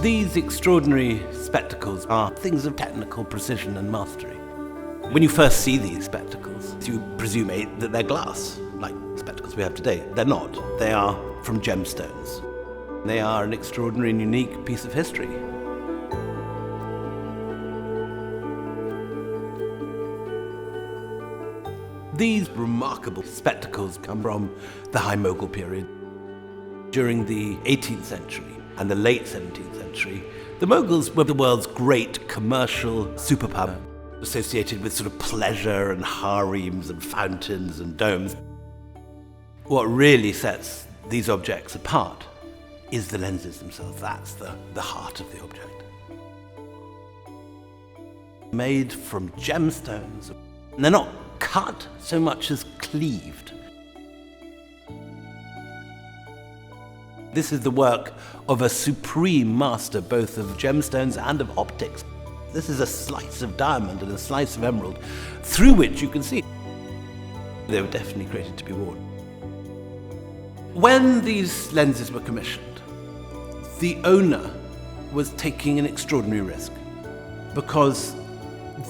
These extraordinary spectacles are things of technical precision and mastery. When you first see these spectacles, you presume that they're glass, like spectacles we have today. They're not. They are from gemstones. They are an extraordinary and unique piece of history. These remarkable spectacles come from the High Mughal period. During the 18th century and the late 17th century, the Mughals were the world's great commercial superpower, associated with sort of pleasure and harems and fountains and domes. What really sets these objects apart is the lenses themselves. That's the heart of the object. Made from gemstones. And they're not cut so much as cleaved. This is the work of a supreme master, both of gemstones and of optics. This is a slice of diamond and a slice of emerald, through which you can see they were definitely created to be worn. When these lenses were commissioned, the owner was taking an extraordinary risk, because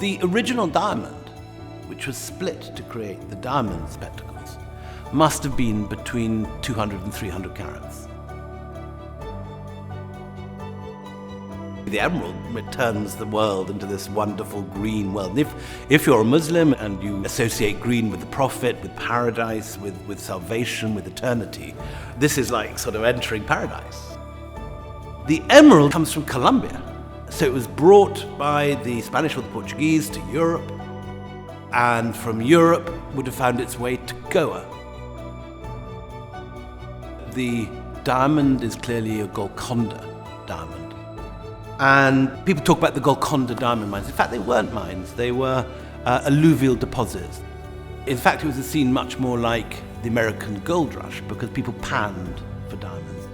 the original diamond, which was split to create the diamond spectacles, must have been between 200 and 300 carats. The emerald turns the world into this wonderful green world. And if you're a Muslim and you associate green with the Prophet, with paradise, with salvation, with eternity, this is like sort of entering paradise. The emerald comes from Colombia. So it was brought by the Spanish or the Portuguese to Europe, and from Europe would have found its way to Goa. The diamond is clearly a Golconda diamond. And people talk about the Golconda diamond mines. In fact, they weren't mines. They were alluvial deposits. In fact, it was a scene much more like the American gold rush, because people panned for diamonds.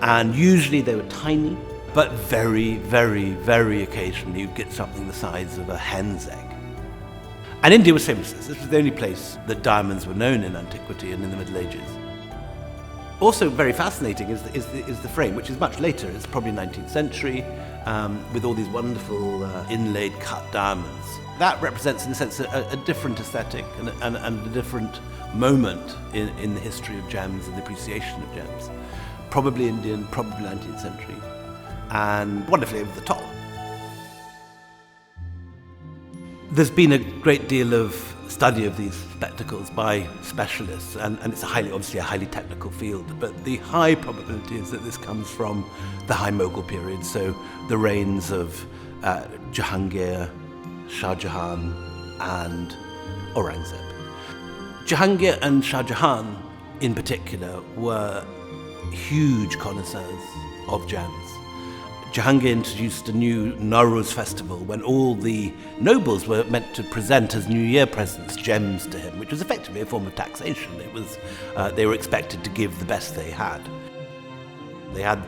And usually they were tiny, but very, very, very occasionally you'd get something the size of a hen's egg. And India was famous. This was the only place that diamonds were known in antiquity and in the Middle Ages. Also very fascinating is the frame, which is much later. It's probably 19th century, with all these wonderful inlaid cut diamonds. That represents, in a sense, a different aesthetic and a different moment in the history of gems and the appreciation of gems. Probably Indian, probably 19th century, and wonderfully over the top. There's been a great deal of study of these spectacles by specialists, and it's obviously a highly technical field, but the high probability is that this comes from the High Mughal period, so the reigns of Jahangir, Shah Jahan and Aurangzeb. Jahangir and Shah Jahan in particular were huge connoisseurs of gems. Jahangir introduced a new Nowruz festival when all the nobles were meant to present as New Year presents gems to him, which was effectively a form of taxation. It was they were expected to give the best they had. They had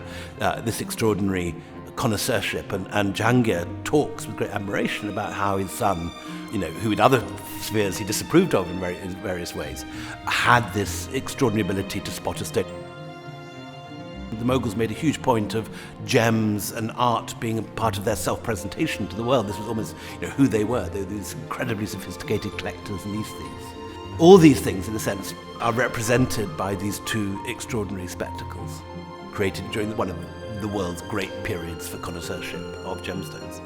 this extraordinary connoisseurship, and Jahangir talks with great admiration about how his son, who in other spheres he disapproved of in various ways, had this extraordinary ability to spot a stone. The Mughals made a huge point of gems and art being a part of their self-presentation to the world. This was almost who they were. They were these incredibly sophisticated collectors and aesthetes. All these things, in a sense, are represented by these two extraordinary spectacles created during one of the world's great periods for connoisseurship of gemstones.